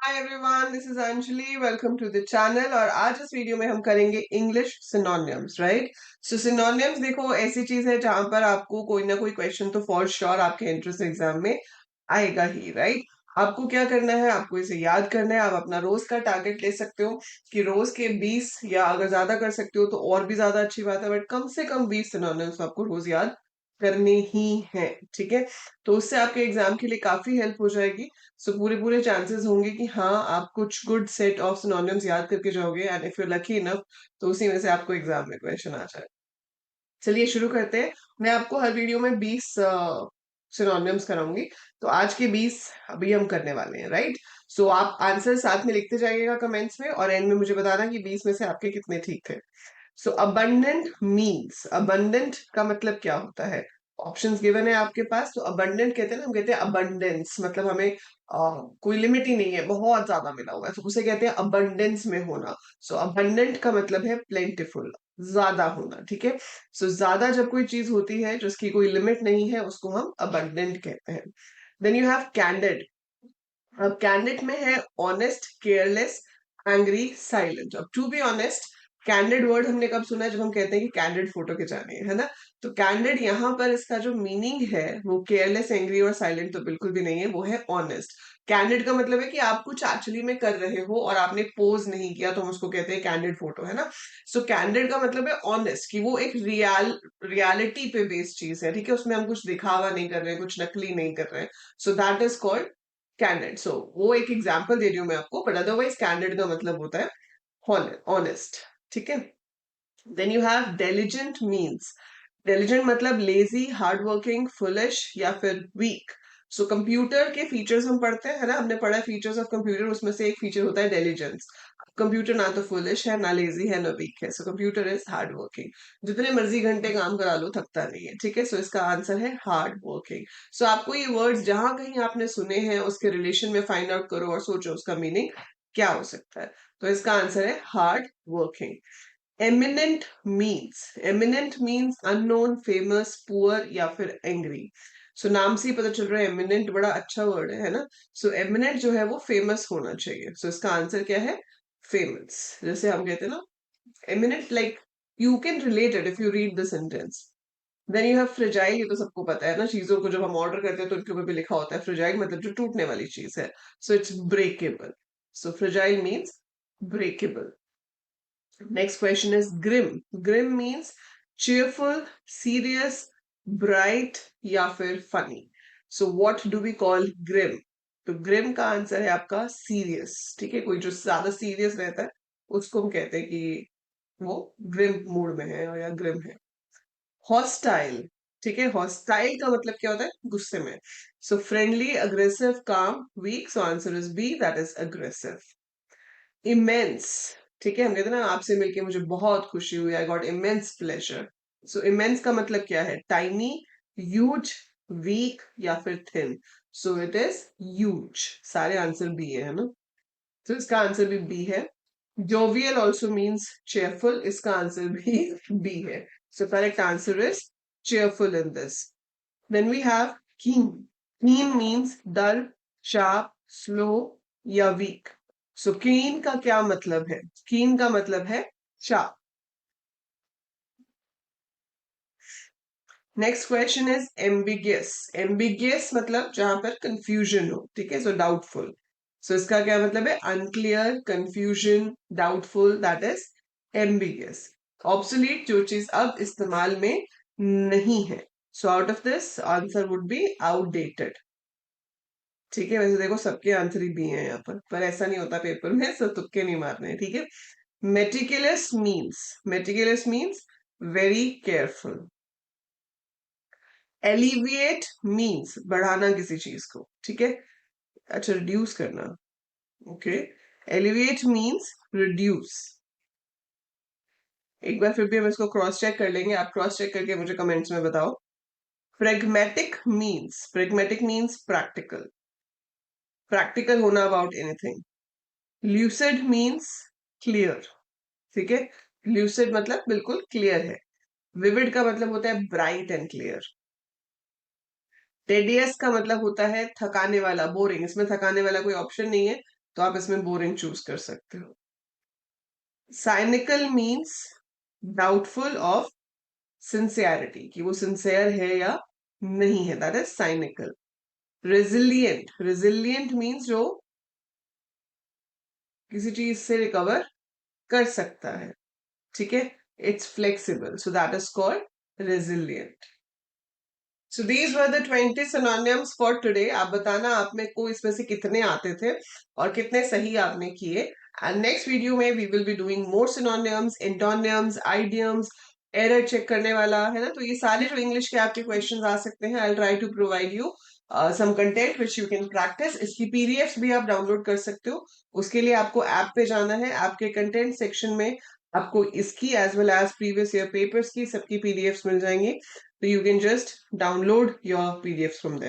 Hi everyone, this is Anjali. Welcome to the channel. और आज इस वीडियो में हम करेंगे English synonyms, right. So synonyms देखो ऐसी चीज है जहां पर आपको कोई ना कोई क्वेश्चन तो फॉर श्योर आपके एंट्रेंस एग्जाम में आएगा ही, राइट। आपको क्या करना है, आपको इसे याद करना है। आप अपना रोज का टारगेट ले सकते हो कि रोज के 20 या अगर ज्यादा कर सकते हो तो और भी ज्यादा अच्छी बात है, बट कम से कम 20 सिनोनिम्स आपको रोज याद करने ही है, ठीक है। तो उससे आपके एग्जाम के लिए काफी हेल्प हो जाएगी। सो पूरे पूरे चांसेस होंगे कि हाँ आप कुछ गुड सेट ऑफ सिनोनिम्स याद करके जाओगे, and if you lucky enough तो उसी में से आपको एग्जाम में क्वेश्चन आ जाए। चलिए शुरू करते हैं। मैं आपको हर वीडियो में 20 सिनोनिम्स कराऊंगी। तो आज के 20 अभी हम करने वाले हैं, राइट। सो आप आंसर साथ में लिखते जाइएगा कमेंट्स में, और एंड में मुझे बताना कि 20 में से आपके कितने ठीक थे। सो अबंडेंट मीन्स, अबंडेंट का मतलब क्या होता है। ऑप्शंस गिवन है आपके पास। तो अबंडेंट कहते हैं ना, हम कहते हैं अबंडेंस, मतलब हमें कोई लिमिट ही नहीं है, बहुत ज्यादा मिला हुआ है, तो उसे कहते हैं अबंडेंस में होना। सो अबंडेंट का मतलब है प्लेंटिफुल, ज्यादा होना, ठीक है। सो ज्यादा जब कोई चीज होती है जिसकी कोई लिमिट नहीं है उसको हम अबंडेंट कहते हैं। Then you have candid. अब कैंडिड में है ऑनेस्ट, केयरलेस, एंग्री, साइलेंट। अब to be honest, candid word हमने कब सुना है, जब हम कहते हैं कि कैंडिड फोटो खिंचानी है ना। तो कैंडिड यहाँ पर इसका जो मीनिंग है वो केयरलेस, एंग्री और साइलेंट तो बिल्कुल भी नहीं है, वो है ऑनेस्ट। कैंडिड का मतलब है कि आप कुछ एक्चुअली में कर रहे हो और आपने पोज नहीं किया, तो हम उसको कहते हैं कैंडिड फोटो, है ना। सो कैंडिड का मतलब है ऑनेस्ट, कि वो एक रियलिटी पे बेस्ड चीज है, ठीक है। उसमें हम कुछ दिखावा नहीं कर रहे हैं, कुछ नकली नहीं कर रहे हैं। So that is called candid. So वो एक एग्जाम्पल दे रही हूँ मैं आपको, बट अदरवाइज कैंडिड का मतलब होता है ऑनेस्ट, ठीक है। Then you have diligent means. Diligent मतलब लेजी, हार्ड वर्किंग, फुलिश या फिर वीक। सो कंप्यूटर के फीचर्स हम पढ़ते हैं, है ना, हमने पढ़ा है फीचर्स ऑफ कंप्यूटर, उसमें से एक फीचर होता है डेलिजेंस। कंप्यूटर ना तो फुलिश है, ना लेजी है, ना वीक है। So computer is hard working. जितने मर्जी घंटे काम करा लो थकता नहीं है, ठीक है। सो इसका आंसर है हार्ड वर्किंग। सो आपको ये वर्ड्स जहां कहीं आपने सुने हैं उसके रिलेशन में फाइंड आउट करो और सोचो उसका मीनिंग क्या हो सकता है। तो इसका आंसर है hard working. Eminent means, eminent means unknown, famous, poor या फिर एंग्री। सो नाम से ही पता चल रहा है एमिनेंट बड़ा अच्छा वर्ड है ना। सो एमिनेंट जो है वो फेमस होना चाहिए। सो इसका आंसर क्या है, फेमस। जैसे हम कहते हैं ना eminent, like you can relate it if you read the sentence. Then you have fragile. ये तो सबको पता है ना, चीजों को जब हम ऑर्डर करते हैं तो उनके ऊपर भी लिखा होता है फ्रेजाइल, मतलब जो टूटने वाली चीज है। So it's breakable. So fragile means breakable. Next question is grim. Grim means cheerful, serious, bright या फिर funny. So what do we call grim? तो grim का आंसर है आपका serious, ठीक है। कोई जो ज्यादा सीरियस रहता है उसको हम कहते हैं कि वो ग्रिम मूड में है या ग्रिम है। हॉस्टाइल, ठीक है। हॉस्टाइल का मतलब क्या होता है, गुस्से में। So friendly, aggressive, calm, weak. So answer is B, that is aggressive. Immense, ठीक है। हम कहते हैं ना आपसे मिलके मुझे बहुत खुशी हुई, I got immense pleasure. So immense का मतलब क्या है, टाइनी, ह्यूज, वीक या फिर thin. So it is huge. सारे आंसर बी है ना। तो इसका आंसर भी बी है। जोवियल ऑल्सो मीन्स चेयरफुल, इसका आंसर भी बी है। So correct answer is cheerful in this. Then we have keen. Keen means dull, sharp, slow या weak. So keen का क्या मतलब है, keen का मतलब है sharp. Next question is ambiguous. Ambiguous मतलब जहां पर confusion हो, ठीक है। So doubtful. So इसका क्या मतलब है, unclear, confusion, doubtful, that is ambiguous. Obsolete जो चीज अब इस्तेमाल में नहीं है. So out of this answer would be outdated. ठीक है। वैसे देखो सबके आंसर ही भी हैं यहाँ पर ऐसा नहीं होता पेपर में, सब तुक्के नहीं मारने हैं, ठीक है। Meticulous means, meticulous means very careful. Alleviate means बढ़ाना किसी चीज को, ठीक है। अच्छा, रिड्यूस करना, ओके। Alleviate means reduce. एक बार फिर भी हम इसको क्रॉस चेक कर लेंगे, आप क्रॉस चेक करके मुझे कमेंट्स में बताओ। Pragmatic means, pragmatic means practical, practical होना about anything. Lucid means clear, ठीक है। ल्यूसिड मतलब बिल्कुल क्लियर है। विविड का मतलब होता है ब्राइट एंड क्लियर। टेडियस का मतलब होता है थकाने वाला, बोरिंग। इसमें थकाने वाला कोई ऑप्शन नहीं है, तो आप इसमें बोरिंग चूज कर सकते हो। Cynical means doubtful of sincerity, कि वो सिंसियर है या नहीं है, that is cynical. Resilient, resilient means जो किसी चीज से रिकवर कर सकता है, ठीक है, it's flexible, so that is called resilient. So these were the 20 synonyms for today. आप बताना आप में को इसमें से कितने आते थे और कितने सही आपने किए। एंड नेक्स्ट वीडियो में we will be doing more synonyms, antonyms, idioms, error check करने वाला है ना। तो ये सारे जो इंग्लिश के आपके क्वेश्चंस आ सकते हैं, I try to provide you some content which you can practice. इसकी पीडीएफ्स भी आप डाउनलोड कर सकते हो। उसके लिए आपको ऐप पे जाना है, ऐप के कंटेंट सेक्शन में आपको इसकी as well as previous year papers की सबकी पीडीएफ्स मिल जाएंगी। So you can just download your PDFs from there.